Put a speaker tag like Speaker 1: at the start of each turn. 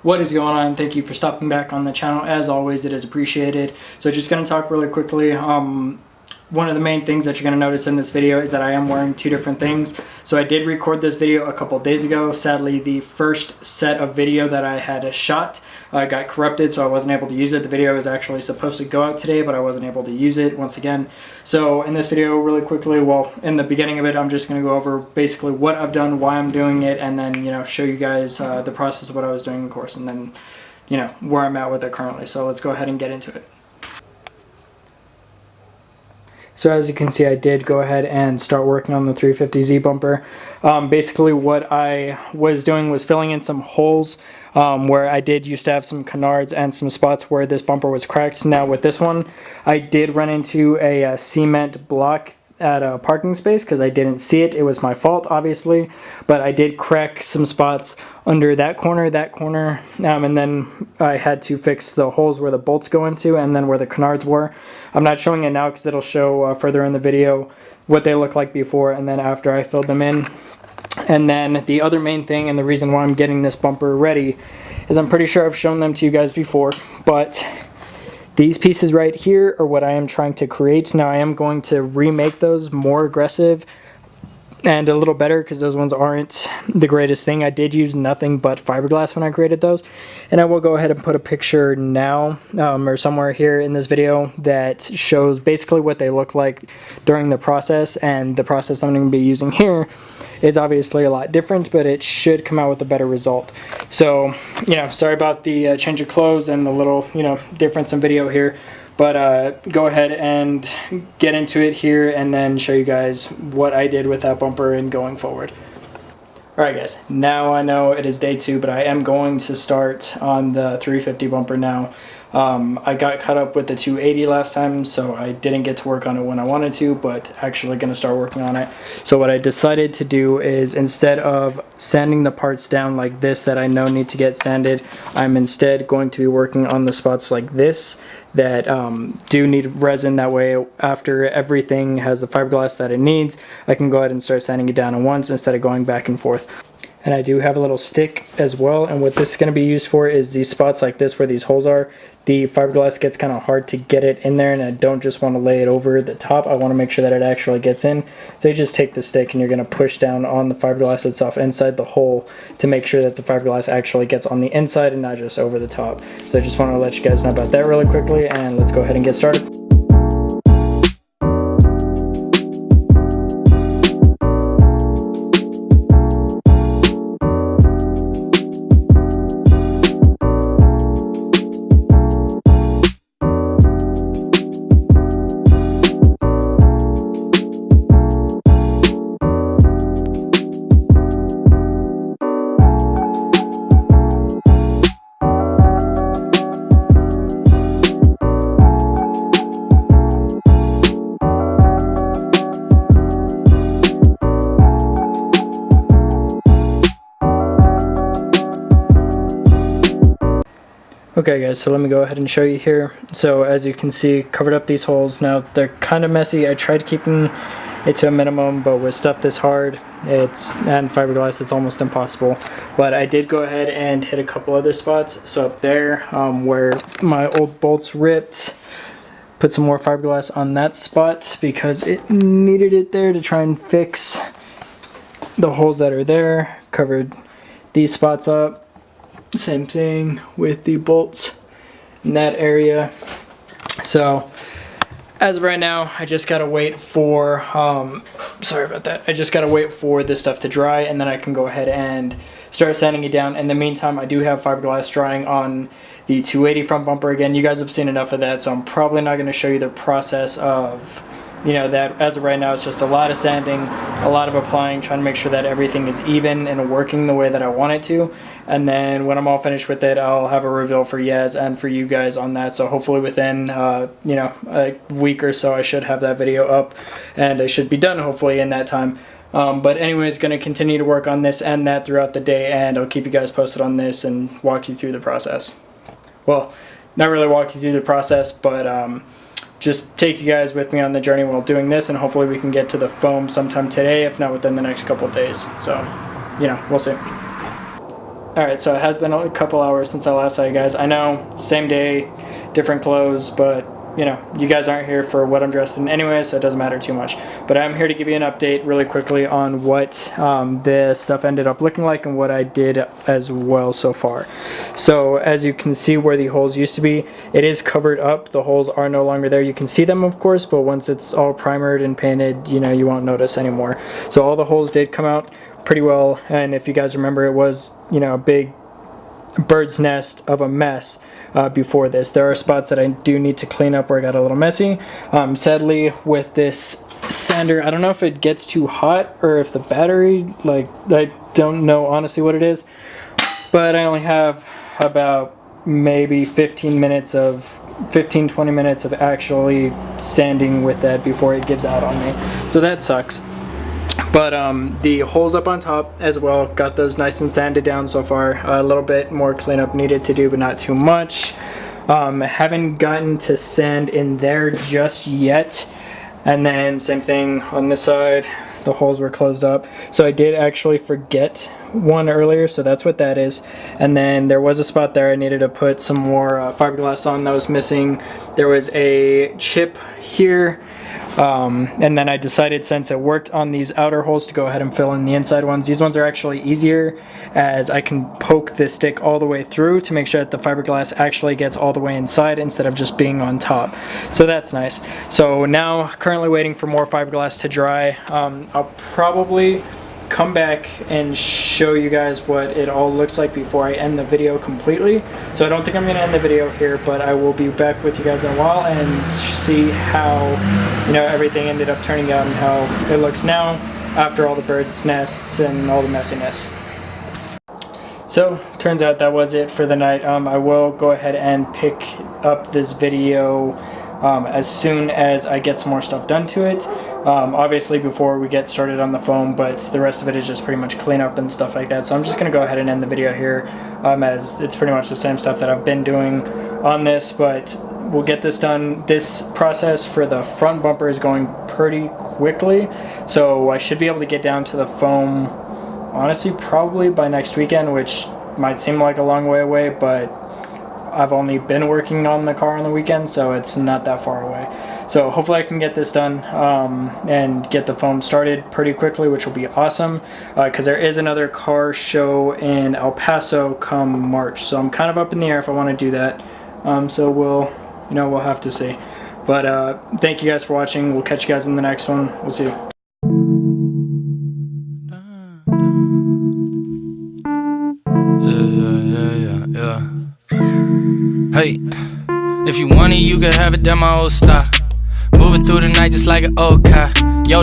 Speaker 1: What is going on? Thank you for stopping back on the channel. As always, it is appreciated. So just going to talk really quickly. One of the main things that you're going to notice in this video is that I am wearing two different things. So I did record this video a couple days ago. Sadly, the first set of video that I had shot got corrupted, so I wasn't able to use it. The video was actually supposed to go out today, but I wasn't able to use it once again. So in this video, really quickly, well, in the beginning of it, I'm just going to go over basically what I've done, why I'm doing it, and then, show you guys the process of what I was doing in the course, and then, where I'm at with it currently. So let's go ahead and get into it. So as you can see, I did go ahead and start working on the 350Z bumper. Basically what I was doing was filling in some holes where I did used to have some canards and some spots where this bumper was cracked. Now with this one, I did run into a cement block at a parking space because I didn't see it. It was my fault, obviously, but I did crack some spots under that corner, and then I had to fix the holes where the bolts go into and then where the canards were. I'm not showing it now because it'll show further in the video what they look like before and then after I filled them in. And then the other main thing and the reason why I'm getting this bumper ready is I'm pretty sure I've shown them to you guys before, but these pieces right here are what I am trying to create. Now I am going to remake those more aggressive and a little better because those ones aren't the greatest thing. I did use nothing but fiberglass when I created those, and I will go ahead and put a picture now or somewhere here in this video that shows basically what they look like during the process. And the process I'm going to be using here is obviously a lot different, but it should come out with a better result. So sorry about the change of clothes and the little difference in video here, but go ahead and get into it here and then show you guys what I did with that bumper and going forward. Alright guys, now I know it is day 2, but I am going to start on the 350 bumper now. I got caught up with the 280 last time, so I didn't get to work on it when I wanted to, but actually going to start working on it. So what I decided to do is, instead of sanding the parts down like this that I know need to get sanded, I'm instead going to be working on the spots like this that do need resin. That way, after everything has the fiberglass that it needs, I can go ahead and start sanding it down at once instead of going back and forth. And I do have a little stick as well, and what this is going to be used for is these spots like this where these holes are. The fiberglass gets kind of hard to get it in there, and I don't just want to lay it over the top. I want to make sure that it actually gets in. So you just take the stick and you're going to push down on the fiberglass itself inside the hole to make sure that the fiberglass actually gets on the inside and not just over the top. So I just want to let you guys know about that really quickly, and let's go ahead and get started. Okay guys, so let me go ahead and show you here. So as you can see, covered up these holes. Now they're kind of messy. I tried keeping it to a minimum, but with stuff this hard and fiberglass, it's almost impossible. But I did go ahead and hit a couple other spots. So up there where my old bolts ripped, put some more fiberglass on that spot because it needed it there to try and fix the holes that are there. Covered these spots up. Same thing with the bolts in that area. So as of right now, I just gotta wait for sorry about that. I just gotta wait for this stuff to dry, and then I can go ahead and start sanding it down. In the meantime, I do have fiberglass drying on the 280 front bumper. Again, you guys have seen enough of that, so I'm probably not going to show you the process of that. As of right now, it's just a lot of sanding, a lot of applying, trying to make sure that everything is even and working the way that I want it to. And then when I'm all finished with it, I'll have a reveal for Yaz and for you guys on that. So hopefully within a week or so, I should have that video up, and I should be done hopefully in that time. But anyways, going to continue to work on this and that throughout the day, and I'll keep you guys posted on this and walk you through the process. Well, not really walk you through the process, but just take you guys with me on the journey while doing this, and hopefully we can get to the foam sometime today, if not within the next couple of days. So, we'll see. Alright, so it has been a couple hours since I last saw you guys. I know, same day, different clothes, but you know, you guys aren't here for what I'm dressed in anyway, so it doesn't matter too much. But I'm here to give you an update really quickly on what the stuff ended up looking like and what I did as well so far. So as you can see where the holes used to be, it is covered up. The holes are no longer there. You can see them, of course, but once it's all primered and painted, you know, you won't notice anymore. So all the holes did come out pretty well, and if you guys remember, it was, you know, a big bird's nest of a mess before this. There are spots that I do need to clean up where I got a little messy. Sadly, with this sander, I don't know if it gets too hot or if the battery, like, I don't know honestly what it is, but I only have about maybe 15 minutes of 15-20 minutes of actually sanding with that before it gives out on me, so that sucks. But the holes up on top as well, got those nice and sanded down so far. A little bit more cleanup needed to do, but not too much. Haven't gotten to sand in there just yet. And then same thing on this side, the holes were closed up. So I did actually forget one earlier, so that's what that is. And then there was a spot there I needed to put some more fiberglass on that was missing. There was a chip here. And then I decided, since it worked on these outer holes, to go ahead and fill in the inside ones. These ones are actually easier, as I can poke this stick all the way through to make sure that the fiberglass actually gets all the way inside instead of just being on top. So that's nice. So now currently waiting for more fiberglass to dry. I'll probably come back and show you guys what it all looks like before I end the video completely. So I don't think I'm going to end the video here, but I will be back with you guys in a while and see how, you know, everything ended up turning out and how it looks now after all the birds' nests and all the messiness. So turns out that was it for the night. I will go ahead and pick up this video as soon as I get some more stuff done to it. Obviously before we get started on the foam, but the rest of it is just pretty much cleanup and stuff like that. So I'm just going to go ahead and end the video here, as it's pretty much the same stuff that I've been doing on this, but we'll get this done. This process for the front bumper is going pretty quickly, so I should be able to get down to the foam, honestly, probably by next weekend, which might seem like a long way away, but I've only been working on the car on the weekend, so it's not that far away. So hopefully I can get this done and get the foam started pretty quickly, which will be awesome, because there is another car show in El Paso come March. So I'm kind of up in the air if I want to do that. So we'll have to see. But thank you guys for watching. We'll catch you guys in the next one. We'll see you.
Speaker 2: Yeah. Hey, if you want it, you can have it, that my old style. Moving through the night just like an old car. Yo,